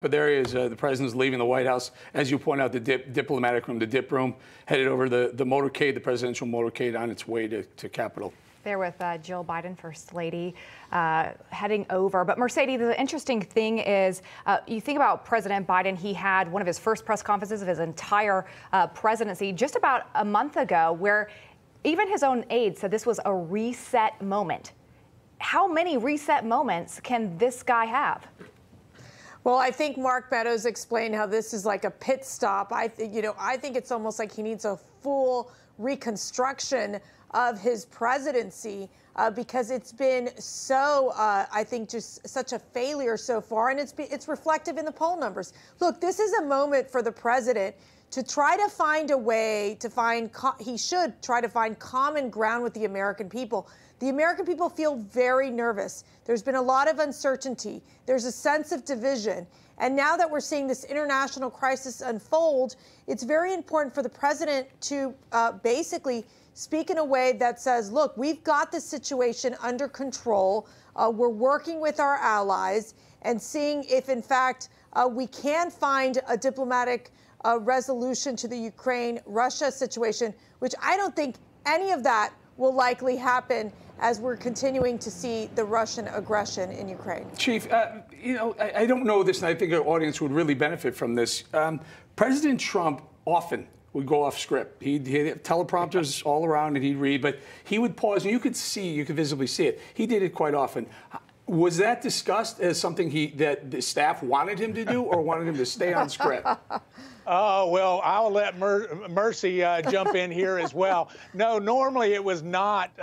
But there he is. The president's leaving the White House. As you point out, the diplomatic room, the dip room, headed over the motorcade, the presidential motorcade on its way to Capitol. There with Jill Biden, First Lady, heading over. But Mercedes, the interesting thing is, you think about President Biden, he had one of his first press conferences of his entire presidency just about a month ago, where even his own aides said this was a reset moment. How many reset moments can this guy have? Well, I think Mark Meadows explained how this is like a pit stop. I think it's almost like he needs a full reconstruction of his presidency because it's been so, I think, just such a failure so far, and it's reflective in the poll numbers. Look, this is a moment for the president to try to find a way to find, he should try to find common ground with the American people. The American people feel very nervous. There's been a lot of uncertainty. There's a sense of division. And now that we're seeing this international crisis unfold, it's very important for the president to basically speak in a way that says, look, we've got this situation under control. We're working with our allies and seeing if, in fact, we can find a diplomatic resolution to the Ukraine-Russia situation, which I don't think any of that will likely happen as we're continuing to see the Russian aggression in Ukraine. Chief, I don't know this, and I think our audience would really benefit from this. President Trump often would go off script. He'd have teleprompters all around and he'd read, but he would pause, and you could visibly see it. He did it quite often. Was that discussed as something that the staff wanted him to do, or wanted him to stay on script? Oh, well, I'll let Mercy jump in here as well. No, normally it was not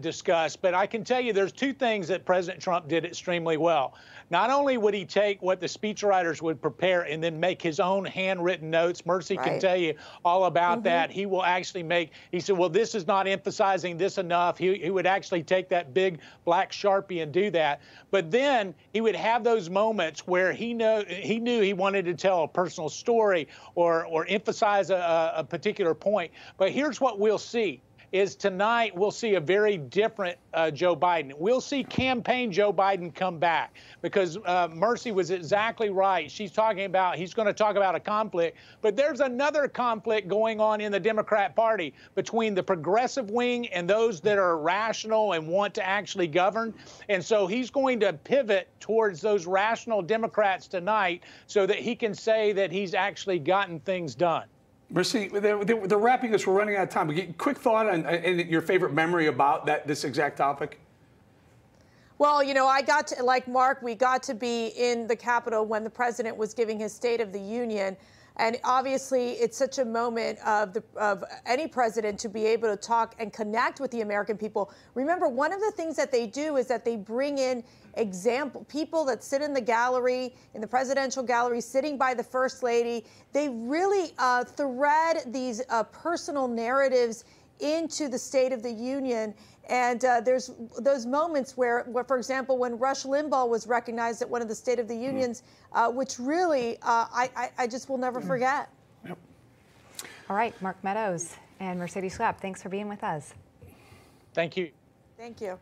discussed, but I can tell you there's two things that President Trump did extremely well. Not only would he take what the speechwriters would prepare and then make his own handwritten notes. Mercy can tell you all about that. He will actually he said, well, this is not emphasizing this enough. He would actually take that big black Sharpie and do that. But then he would have those moments where he knew he wanted to tell a personal story or emphasize a particular point. But here's what we'll see. Is tonight we'll see a very different Joe Biden. We'll see campaign Joe Biden come back because Mercy was exactly right. She's talking about, he's going to talk about a conflict, but there's another conflict going on in the Democrat Party between the progressive wing and those that are rational and want to actually govern. And so he's going to pivot towards those rational Democrats tonight so that he can say that he's actually gotten things done. Mercy, they're wrapping us. We're running out of time. But quick thought on your favorite memory about this exact topic. Well, I got to, like Mark, we got to be in the Capitol when the president was giving his State of the Union. And obviously, it's such a moment of any president to be able to talk and connect with the American people. Remember, one of the things that they do is that they bring in people that sit in the gallery, in the presidential gallery, sitting by the First Lady. They really thread these personal narratives into the State of the Union. And there's those moments where, for example, when Rush Limbaugh was recognized at one of the State of the Unions, which really I just will never forget. Yep. All right, Mark Meadows and Mercedes Schlapp, thanks for being with us. Thank you. Thank you.